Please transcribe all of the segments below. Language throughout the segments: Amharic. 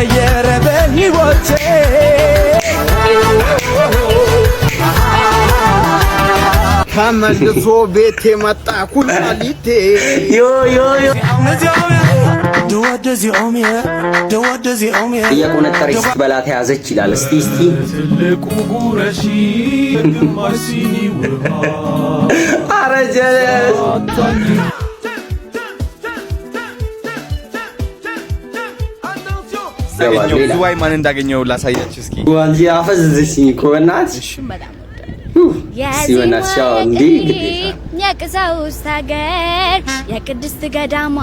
ተቀየረ በሕይወቴ ተመልሶ ቤቴ መጣ ኩላሊቴ ዮ እየቆነጠረች ስትበላ ተያዘች ይላል። እስቲ ኧረ ጀለስ ዝዋይ ማን እንዳገኘው ላሳያችሁ እስኪ። ዋንጂ አፈዘዘችኝ እኮ በእናትሽ ሲወናት ሻው እንዴ የቅሳውስት ሀገር የቅድስት ገዳማ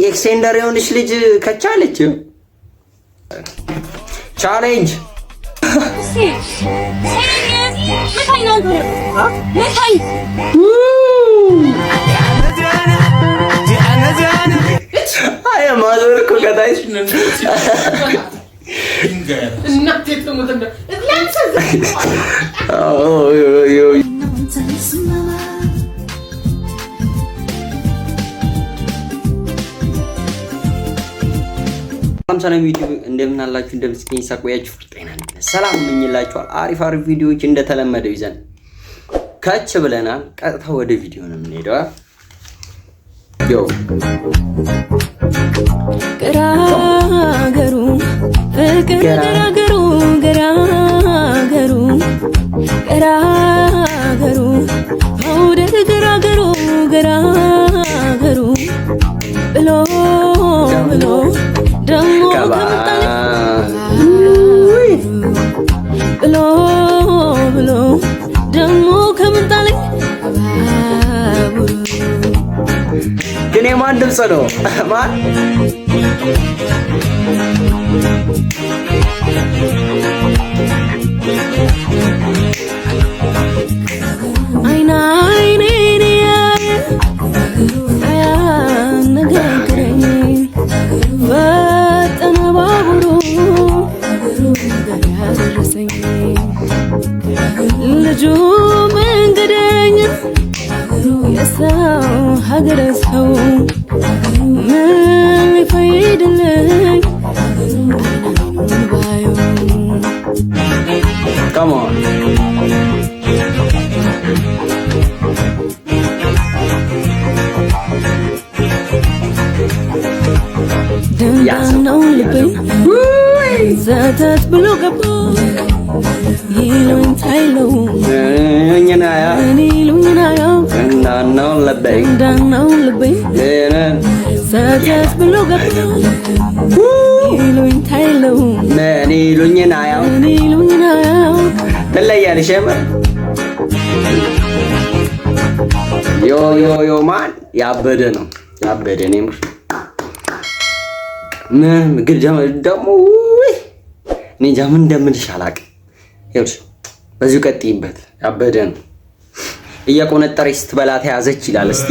ኤክስቴንደር የሆነች ልጅ ከቻለች ቻሌንጅ አይ ማዞር እኮ ከታች ሰላም ዩቲዩብ እንደምን አላችሁ? እንደምስኪን ሳቆያችሁ ጤና ነኝ ሰላም እመኝላችኋል። አሪፍ ቪዲዮዎች እንደተለመደው ይዘን ከች ብለናል። ቀጥታ ወደ ቪዲዮ ነው የምንሄደው። ዮ ገራገሩ ፍቅር ገራገሩ ገራገሩ ገራገሩ መውደድ ገራገሩ ገራገሩ ብሎ ብሎ ደሞ ብሎ ብሎ ደሞ ከምንጣለኝ ግን የማን ድምፅ ነው? ማን አይና አይኔን አያነጋግረኝ ፈጠነ ባቡሩ ያደረሰኝ ልጁ መንገደኛ የሰው ሀገረ ሰው ምን ሊፈይድልኝ ባዩ Come on. ደንዳናው ልቤን ዘተት ብሎ ገባ ይሉኝ ታይለው እኔ ይሉኝናያ ደንዳናው ልቤን ዘተት ብሎ ገባ ይሉኝ ታይለው እኔ ይሉኝናያ ትለያለሽ ዮ ማን ያበደ ነው ያበደ ነው ምን ደግሞ እኔ እንጃ ምን እንደምልሽ አላውቅም። ይኸውልሽ በዚሁ ቀጥይበት ያበደ ነው። እየቆነጠረች ስትበላ ተያዘች ይላል። እስቲ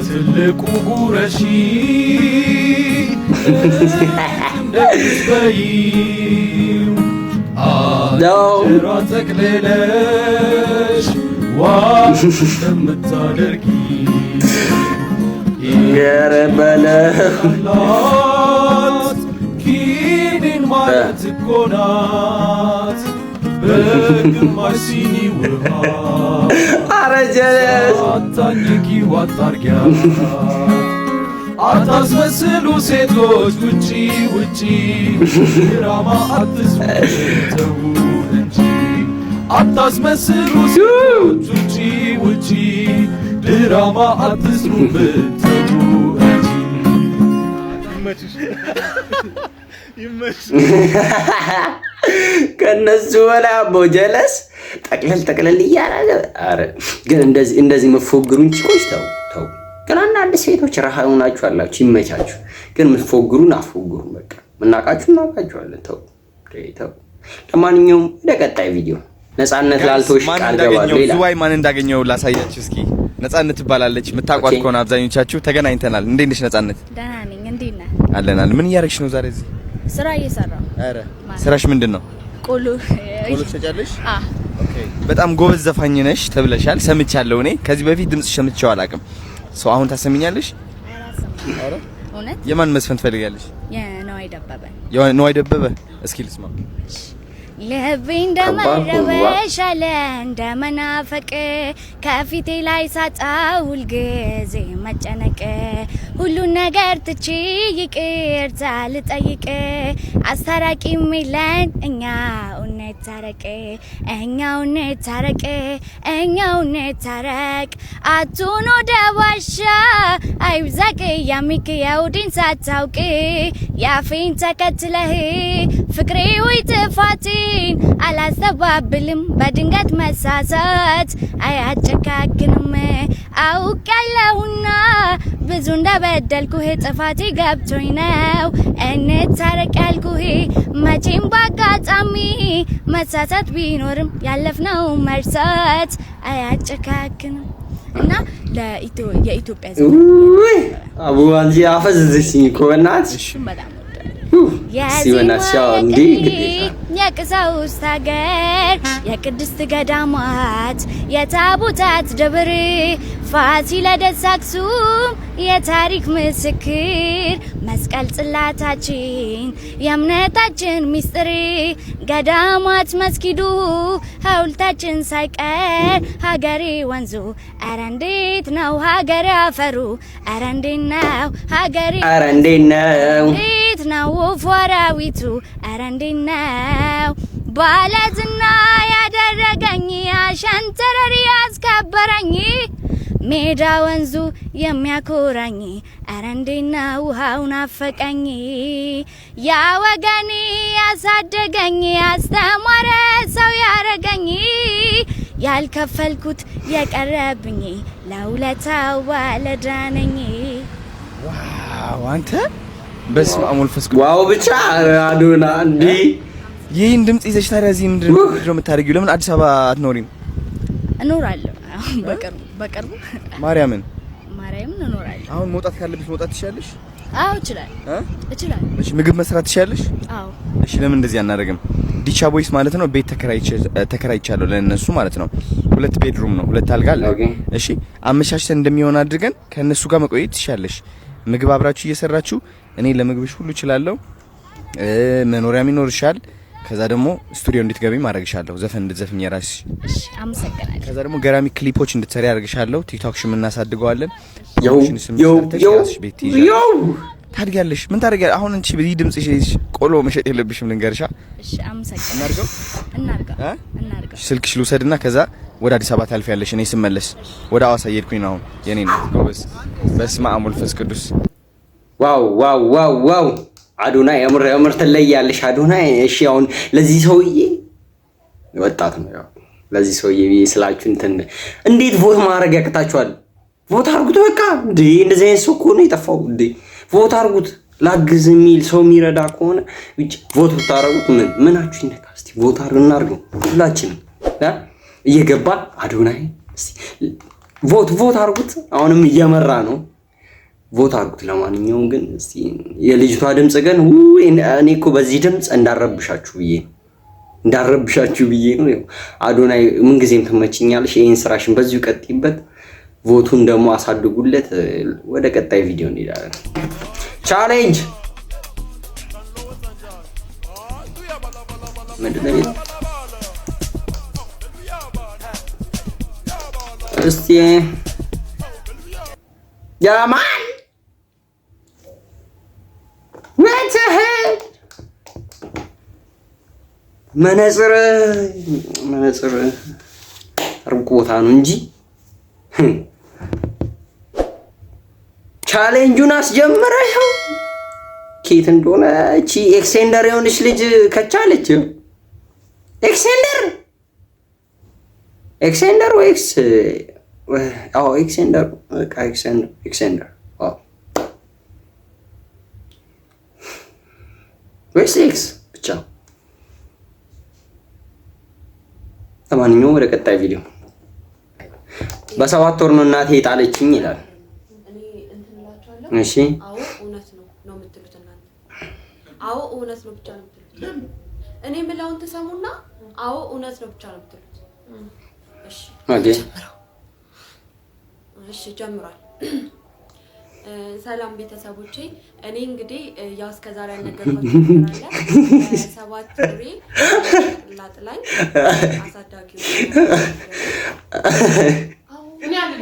ትልቁ ጉረሺ ተቅለለሽ ዋሽ እንደምታደርጊ ገረበለት ኪኒን ማለት እኮ ናት በግማሽ ሲኒ ውሃ ኧረ ጀለስ አታኝኪው አታርጊያት አታስመስሉ ሴቶች ውጪ ድራማ አትስሩ እንጂ አታስመስሉ ሴቶች ውጪ ድራማ አትስሩ ብትሩ እንጂ ከነሱ በላይ አቦ ጀለስ ጠቅለል እያደረገ ኧረ ግን እንደዚህ መፎግሩን ቺኮች ተው ግን አንዳንድ ሴቶች ረሃ ሆናችሁ አላችሁ ይመቻችሁ። ግን መፎግሩን አትፎግሩን። በቃ ምናቃችሁ እናቃችኋለን። ተው። ለማንኛውም ወደ ቀጣይ ቪዲዮ ነፃነት ላልቶሽ ቃል ገባለሁ ይላል። ዝዋይ ማን እንዳገኘው ላሳያችሁ እስኪ። ነፃነት ትባላለች። የምታውቋት ከሆነ አብዛኞቻችሁ ተገናኝተናል። እንዴት ነሽ ነፃነት? ደህና ነኝ። እንዴት ነህ? አለናል። ምን እያደረግሽ ነው ዛሬ እዚህ? ስራ እየሰራሁ። ኧረ ስራሽ ምንድን ነው? ቆሎ ትሰጫለሽ? ኦኬ በጣም ጎበዝ ዘፋኝ ነሽ ተብለሻል ሰምቻለሁ እኔ ከዚህ በፊት ድምጽ ሰምቻለሁ አላውቅም ሰው አሁን ታሰሚኛለሽ? አረ እውነት የማን መስፈን ትፈልጋለሽ? የነዋይ ደበበ እስኪ ልስማ ልቤ እንደመረበሽ አለ እንደመናፈቅ ከፊቴ ላይ ሳጣው ሁልጊዜ መጨነቅ ሁሉን ነገር ትቼ ይቅርታ ልጠይቅ አስታራቂም የለን እኛው እንታረቅ አቱን ወደ ዋሻ አይብዛቅ ያሚክ የውዲን ሳታውቅ ያፌን ተከትለህ ፍቅሬ ወይ ጥፋቴን አላስተባብልም በድንገት መሳሳት አያጨካክንም አውቃለሁና ብዙ እንደበደልኩህ ጥፋቴ ገብቶኝ ነው እንታረቅ ያልኩህ መቼም ባጋጣሚ መሳሳት ቢኖርም ያለፍነው መርሳት አያጨካክንም እና የኢትዮጵያ ዘመን አቡ አንጂ አፈዝዝሽኝ ኮናት በጣም የቀሳውስት ሀገር የቅድስት ገዳማት የታቦታት ደብር ፋሲለደስ አክሱም የታሪክ ምስክር መስቀል ጽላታችን የእምነታችን ሚስጥር ገዳማት መስጊዱ ሐውልታችን ሳይቀር ሀገሬ ወንዙ ኧረ እንዴት ነው ሀገሬ አፈሩ ኧረ እንዴት ነው ሀገሬ ኧረ እንዴት ነው ነው ፎራዊቱ ኧረ እንዴት ነው ባለዝና ያደረገኝ አሸንተረሪ ያስከበረኝ ሜዳ ወንዙ የሚያኮራኝ ኧረ እንዴት ነው ውሃው ናፈቀኝ ያ ወገኔ ያሳደገኝ ያስተማረ ሰው ያረገኝ ያልከፈልኩት የቀረብኝ ለውለታው ባለዳነኝ ዋው አንተ በስመ አብ ወልፈስ ዋው ብቻ አዶና እንዴ ይሄን ድምጽ ይዘሽ ታዲያ እዚህ ምንድነው የምታደርጊው? ለምን አዲስ አበባ አትኖሪም? እኖራለሁ በቅርቡ ማርያምን እኖራለሁ። አሁን መውጣት ካለብሽ መውጣት ትችያለሽ? አዎ እችላለሁ። እሺ ምግብ መስራት ትችያለሽ? አዎ። እሺ ለምን እንደዚህ አናደርግም? ዲቻ ቦይስ ማለት ነው ቤት ተከራይቻለሁ ለነሱ ማለት ነው 2 ቤድሩም ነው 2 አልጋ አለ። እሺ አመቻችተን እንደሚሆን አድርገን ከነሱ ጋር መቆየት ትችያለሽ። ምግብ አብራችሁ እየሰራችሁ እኔ ለምግብሽ ሁሉ እችላለሁ መኖሪያም ይኖርሻል ከዛ ደግሞ ስቱዲዮ እንድትገቢ ማድረግሻለሁ ዘፈን እንድትዘፍኝ የራስሽ እሺ አመሰግናለሁ ከዛ ደግሞ ገራሚ ክሊፖች እንድትሰሪ አድርግሻለሁ ቲክቶክሽም እናሳድገዋለን ታድጊያለሽ ምን ታድጊያለሽ አሁን እንቺ በዚህ ድምጽሽ ቆሎ መሸጥ የለብሽም ልንገርሻ እሺ አመሰግናለሁ እናርገው ስልክሽ ልውሰድና ከዛ ወደ አዲስ አበባ ታልፊያለሽ እኔ ስመለስ ወደ አዋሳ እየሄድኩኝ ነው አሁን የኔ ነው ጎበዝ በስመ አብ ወልፈስ ቅዱስ ዋው አዶናይ የምር ትለያለሽ አዶናይ እሺ አሁን ለዚህ ሰውዬ ወጣት ነው ያው ለዚህ ሰውዬ ስላችሁ እንዴት ቮት ማድረግ ያቅታችኋል ቮት አርጉት በቃ እንዴ እንደዚህ አይነት ሰው እኮ ነው የጠፋው እንዴ ቮት አርጉት ላግዝ የሚል ሰው የሚረዳ ከሆነ ቮት ብታረጉት ምናችሁ ይነካ እስቲ ቮት አርጉ ሁላችንም እየገባ አዶናይ እስቲ ቮት አርጉት አሁንም እየመራ ነው ቮት አርጉት ለማንኛውም ግን እስቲ የልጅቷ ድምጽ ግን እኔ እኮ በዚህ ድምጽ እንዳረብሻችሁ ብዬ ነው አዶናይ ምን ጊዜም ትመችኛለሽ ይሄን ስራሽን በዚሁ ቀጥይበት ቮቱን ደግሞ አሳድጉለት ወደ ቀጣይ ቪዲዮ እንሄዳለን ቻሌንጅ ምንድነው እስቲ ያማን መነጽር ሩቅ ቦታ ነው እንጂ ቻሌንጁን አስጀምረው ኬት እንደሆነ እቺ ኤክስቴንደር የሆነች ልጅ ከቻለች ኤክስቴንደር ወይስ ኤክስቴንደር ወይስ ኤክስ ብቻ ለማንኛውም ወደ ቀጣይ ቪዲዮ በ7 ወር ነው እናቴ ጣለችኝ ይላል እሺ አዎ እውነት ነው የምትሉት እናንተ አዎ እውነት ነው ብቻ ነው የምትሉት እኔ የምለውን ትሰሙና አዎ እውነት ነው ብቻ ነው ብትሉት። እሺ ኦኬ እሺ ጀምሯል። ሰላም ቤተሰቦቼ፣ እኔ እንግዲህ ያው እስከዛሬ ያልነገርኳችሁ ነገር አለ። 7 ወሬ ላጥላኝ አሳዳጊው እኔ አለኝ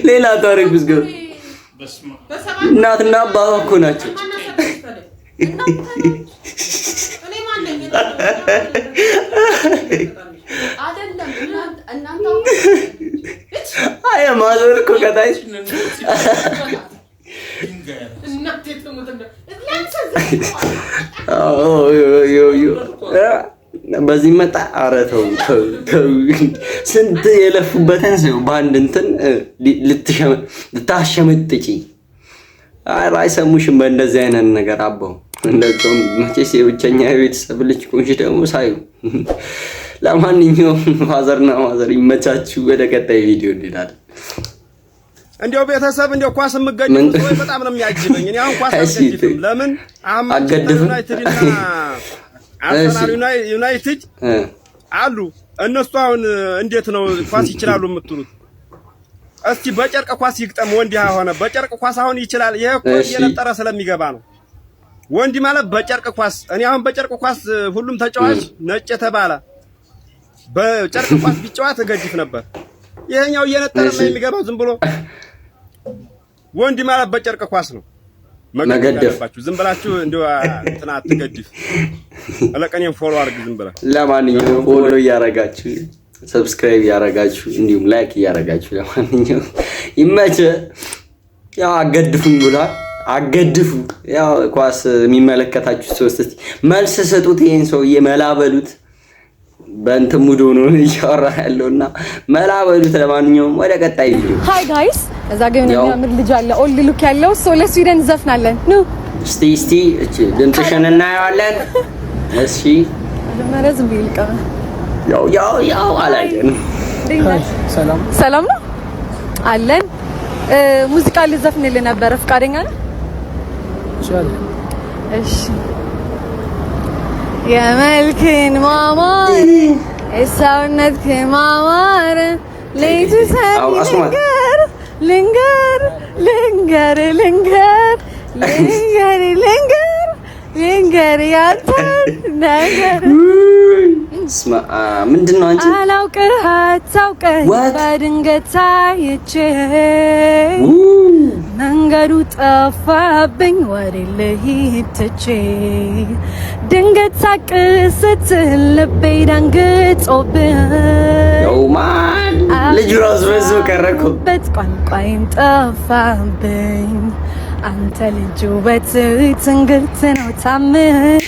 ሌላ ታሪክ ውስጥ ገቡ። እናትና አባቷ እኮ ናቸው። አይ ማዘር እኮ ከታች በዚህ መጣ። ኧረ ተው ስንት የለፉበትን ሰው በአንድ እንትን ልታሸመጥጪ። ኧረ አይሰሙሽም በእንደዚህ አይነት ነገር አባው። እንደዚያውም መቼስ የብቸኛ የቤተሰብ ልጅ ኮንሽ ደግሞ ሳዩ። ለማንኛውም ፋዘርና ማዘር ይመቻችሁ። ወደ ቀጣይ ቪዲዮ እንሄዳለን። እንዲያው ቤተሰብ እንዲያው ኳስ የምገኘው ሰው በጣም ነው የሚያጅበኝ። እኔ አሁን ኳስ አልገድፍም። ለምን ዩናይትድና አርሰናል ዩናይትድ አሉ። እነሱ አሁን እንዴት ነው ኳስ ይችላሉ የምትሉት? እስቲ በጨርቅ ኳስ ይግጠም። ወንድ ሆነ በጨርቅ ኳስ አሁን ይችላል። ይሄ እኮ እየነጠረ ስለሚገባ ነው። ወንድ ማለት በጨርቅ ኳስ። እኔ አሁን በጨርቅ ኳስ ሁሉም ተጫዋች ነጭ ተባለ በጨርቅ ኳስ ቢጫወት እገድፍ ነበር። ይሄኛው እየነጠረ ነው የሚገባው ዝም ብሎ። ወንድ ማለት በጨርቅ ኳስ ነው መገደፋችሁ። ዝም ብላችሁ እንደው እንትና አትገድፍ። አለቀኔን ፎሎ አድርግ ዝም ብላ። ለማንኛውም ፎሎ እያረጋችሁ ሰብስክራይብ እያረጋችሁ እንዲሁም ላይክ እያረጋችሁ ለማንኛውም ይመች። ያው አገድፉኝ ብሏል። አገድፉ። ያው ኳስ የሚመለከታችሁ ሶስት እስቲ መልስ ሰጡት። ይሄን ሰውዬ መላበሉት። በእንትን ሙዶ ነው እያወራ ያለውና መላበሉት። ለማንኛውም ወደ ቀጣይ ቪዲዮ። ሃይ ጋይስ፣ እዛ ጋር ነው የሚያምር ልጅ አለ። ኦልድ ሉክ ያለው ሶ ለስዊድን ዘፍናለን። ኑ እስቲ እቺ ድምፅሽን እናየዋለን። እሺ መረዝ ቢልቀ ያው አላየን። ሰላም ነው አለን። ሙዚቃ ልዘፍንልህ ነበር፣ ፍቃደኛ ነህ? እሺ የመልክን ማማር የሰውነትህን ማማር ለይቱ ልንገር ያንተን ነገር ምንድን ነው አንቺ? አላውቅህ አታውቀኝ በድንገት አይቼ መንገዱ ጠፋብኝ ወዴት ልሂድ ትቼ ድንገት ሳቅ ስትል ልቤ ደንግጦብኝ ልጁ ራሱ በዙ ቀረኩበት ቋንቋዬን ጠፋብኝ አንተ ልጅ ውበት ትንግርት ነው ታምር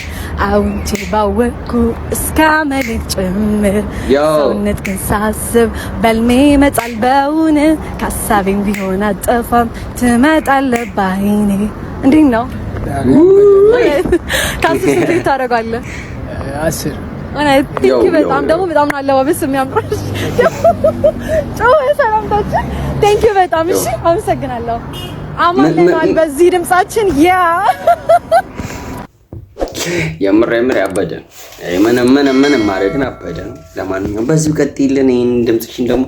አውንቼ ባወቅኩ እስከ መልክ ጭምር ሰውነት ግን ሳስብ በልሜ መጣል በውን ከሀሳቤም ቢሆን አጠፋም ትመጣለህ ባይኔ። እንዴት ነው ከአስር ስንት ታደርጋለህ? 10 በጣም ደግሞ በጣም ነው አለባበስ የሚያምረው። ጨዋ ሰላምታችን ቴንኪው በጣም እሺ፣ አመሰግናለሁ። አማን በዚህ ድምጻችን ያ የምር ያበደ ምንም ማድረግን አበደ ነው። ለማንኛውም በዚሁ ቀጥይልን። ይሄን ድምጽሽን ደግሞ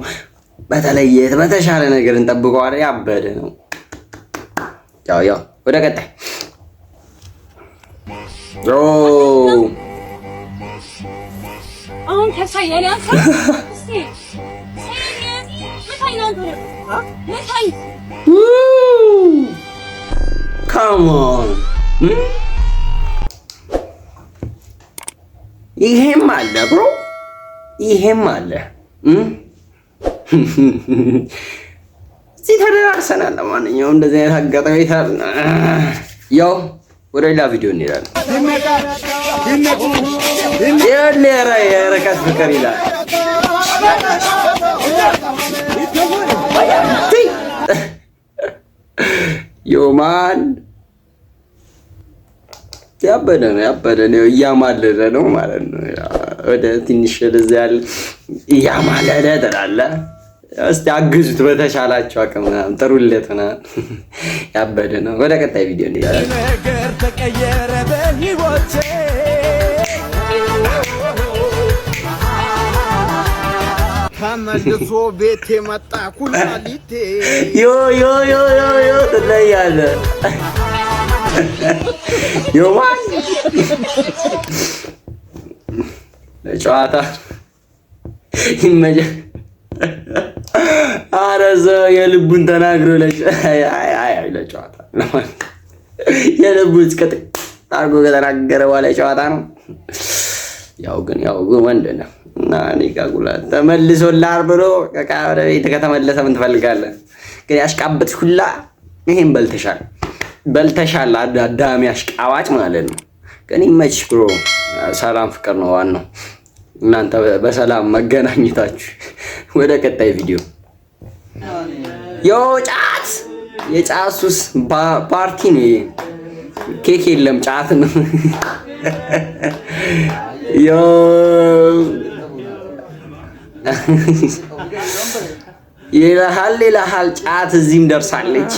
በተለየ በተሻለ ነገር እንጠብቀው። አይደል? ያበደ ነው። ያው ወደ ቀጣይ አሁን ከሳየኔ አንተ እስቲ መታይ come on ይሄም አለ ብሮ፣ ይሄም አለ። እዚህ ተደራርሰናል። ለማንኛውም እንደዚህ አይነት አጋጣሚ ያው ወደ ሌላ ቪዲዮ እንሄዳለን። የረከት ፍቅር ይላል። ዮማን ያበደ ነው እያማለለ ነው ማለት ነው። ወደ ትንሽ ወደዛ ያለ እያማለለ ትላለህ። እስቲ አግዙት በተሻላችሁ አቅም ምናምን ጥሩለት ምናምን። ያበደ ነው። ወደ ቀጣይ ቪዲዮ እንሄዳለን። ነገር ተቀየረ በህይወቴ ተመልሶ ቤቴ መጣ ኩላሊቴ ዮ ትለያለህ። ዮማን ለጨዋታ ይመጀ አረዘ የልቡን ተናግሮ ለጨዋታ የልቡን እስከ አርጎ ከተናገረ በኋላ ጨዋታ ነው። ያው ግን ወንድ ነው እና እኔ ጋጉላ ተመልሶልሃል ብሎ ወደ ቤት ከተመለሰ ምን ትፈልጋለህ? ግን ያሽቃበጥሽ ሁላ ይሄን በልተሻል አዳሚ አሽቃባጭ ማለት ነው። ግን ይመችሽ ብሮ። ሰላም ፍቅር ነው ዋናው፣ እናንተ በሰላም መገናኘታችሁ። ወደ ቀጣይ ቪዲዮ ጫት የጫት ሱስ ፓርቲ ነው። ኬክ የለም ጫት ነው። ይልሃል ጫት እዚህም ደርሳለች።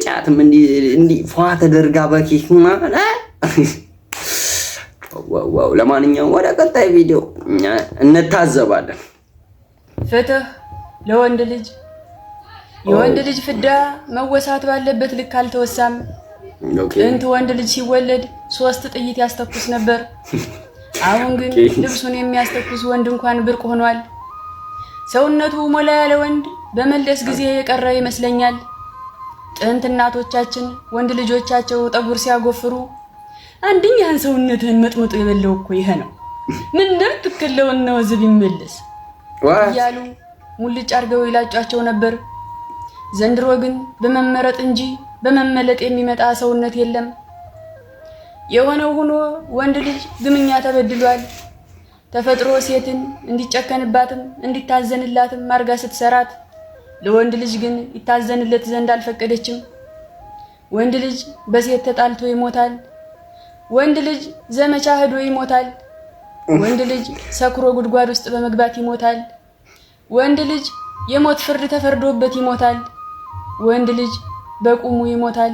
ጫትም እንዲህ ፏ ተደርጋ በኬክ ማለት ዋው። ለማንኛውም ወደ ቀጣይ ቪዲዮ እንታዘባለን። ፍትህ ለወንድ ልጅ። የወንድ ልጅ ፍዳ መወሳት ባለበት ልክ አልተወሳም። ጥንት ወንድ ልጅ ሲወለድ 3 ጥይት ያስተኩስ ነበር። አሁን ግን ልብሱን የሚያስተኩስ ወንድ እንኳን ብርቅ ሆኗል። ሰውነቱ ሞላ ያለ ወንድ በመለስ ጊዜ የቀረ ይመስለኛል። ጥንት እናቶቻችን ወንድ ልጆቻቸው ጠጉር ሲያጎፍሩ አንድኛህን ሰውነትህን መጥመጡ የበለው እኮ ይሄ ነው፣ ምን እንደምትከለውን ነው ዝብ ይመለስ እያሉ ሙልጭ አድርገው ይላጫቸው ነበር። ዘንድሮ ግን በመመረጥ እንጂ በመመለጥ የሚመጣ ሰውነት የለም። የሆነው ሆኖ ወንድ ልጅ ግምኛ ተበድሏል። ተፈጥሮ ሴትን እንዲጨከንባትም እንዲታዘንላትም አርጋ ስትሰራት፣ ለወንድ ልጅ ግን ይታዘንለት ዘንድ አልፈቀደችም። ወንድ ልጅ በሴት ተጣልቶ ይሞታል። ወንድ ልጅ ዘመቻ ሄዶ ይሞታል። ወንድ ልጅ ሰክሮ ጉድጓድ ውስጥ በመግባት ይሞታል። ወንድ ልጅ የሞት ፍርድ ተፈርዶበት ይሞታል። ወንድ ልጅ በቁሙ ይሞታል።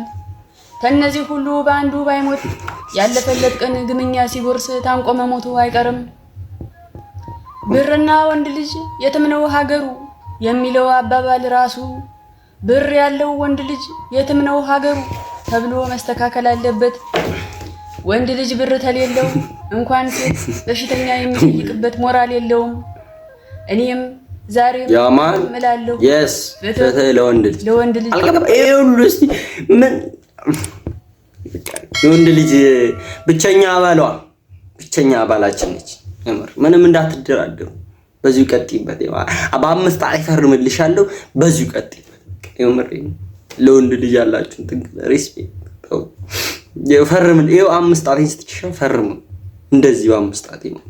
ከነዚህ ሁሉ በአንዱ ባይሞት ያለፈለት ቀን ግምኛ ሲጎርስ ታንቆ መሞቱ አይቀርም። ብርና ወንድ ልጅ የትም ነው ሀገሩ የሚለው አባባል ራሱ ብር ያለው ወንድ ልጅ የትም ነው ሀገሩ ተብሎ መስተካከል አለበት። ወንድ ልጅ ብር ተሌለው እንኳን ሴት በሽተኛ የሚጠይቅበት ሞራል የለውም። እኔም ዛሬ እምላለሁ ፍትህ ለወንድ ልጅ አልገባ። ይሁሉ እስቲ ምን የወንድ ልጅ ብቸኛ አባላችን ነች። ምንም እንዳትደራደሩ፣ በዚሁ ቀጥይበት። በ5 ጣት ይፈርምልሻለሁ፣ በዚሁ ቀጥይበት። ለወንድ ልጅ ያላችሁን ጥግ ሪስፔክት ፈርም። ይኸው 5 ጣቴን ስትችሻው ፈርሙ፣ እንደዚህ 5 ጣቴ ነው።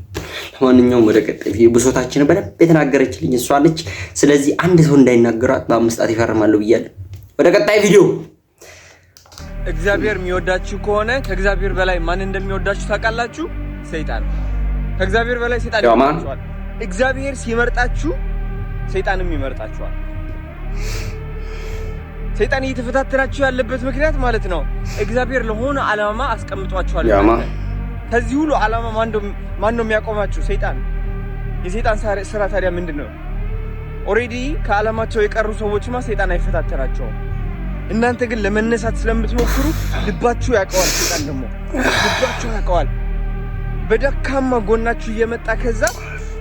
ለማንኛውም ወደ ቀጣይ ቪዲዮ ብሶታችን በደንብ የተናገረችልኝ እሷ ነች። ስለዚህ አንድ ሰው እንዳይናገራት በ5 ጣቴ ይፈርማለሁ ብያለሁ። ወደ ቀጣይ ቪዲዮ። እግዚአብሔር የሚወዳችሁ ከሆነ ከእግዚአብሔር በላይ ማን እንደሚወዳችሁ ታውቃላችሁ? ሰይጣን። ከእግዚአብሔር በላይ ሰይጣን ይወዳችኋል። እግዚአብሔር ሲመርጣችሁ ሰይጣንም ይመርጣችኋል። ሰይጣን እየተፈታተናችሁ ያለበት ምክንያት ማለት ነው እግዚአብሔር ለሆነ ዓላማ አስቀምጧችኋል። ከዚህ ሁሉ ዓላማ ማን ነው የሚያቆማችሁ? ሰይጣን። የሰይጣን ስራ ታዲያ ምንድነው? ኦሬዲ ከዓላማቸው የቀሩ ሰዎችማ ሰይጣን አይፈታተናቸውም። እናንተ ግን ለመነሳት ስለምትሞክሩ ልባችሁ ያውቀዋል። ሰይጣን ደግሞ ልባችሁ ያውቀዋል። በደካማ ጎናችሁ እየመጣ ከዛ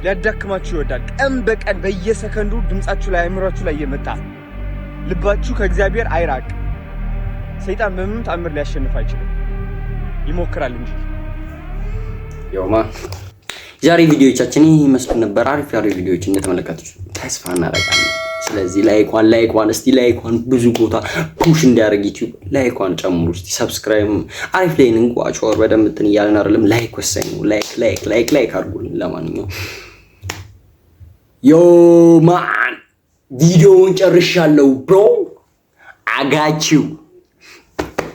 ሊያዳክማችሁ ይወዳል። ቀን በቀን በየሰከንዱ ድምጻችሁ ላይ አእምሯችሁ ላይ እየመጣ ልባችሁ ከእግዚአብሔር አይራቅ። ሰይጣን በምንም ተአምር ሊያሸንፍ አይችልም፣ ይሞክራል እንጂ። ዛሬ ቪዲዮዎቻችን ይመስሉ ነበር። አሪፍ ቪዲዮዎች እንደተመለከታችሁ ተስፋ እናደርጋለን። ስለዚህ ላይኳን እስቲ ላይኳን ብዙ ቦታ ፑሽ እንዲያደርግ ዩቲዩብ ላይኳን ጨምሩ እስቲ። ሰብስክራይብ አሪፍ ላይ ነን ጓቾር በደንብ እንትን እያልን አይደለም። ላይክ ወሰኝ ነው። ላይክ አድርጉልን። ለማንኛውም ዮ ማን ቪዲዮውን ጨርሻለሁ ብሮ አጋቺው።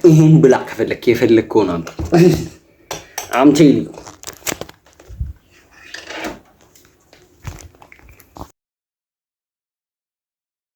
ይሄን ብላ ከፈለክ የፈለከውን አምጣ። አምቴል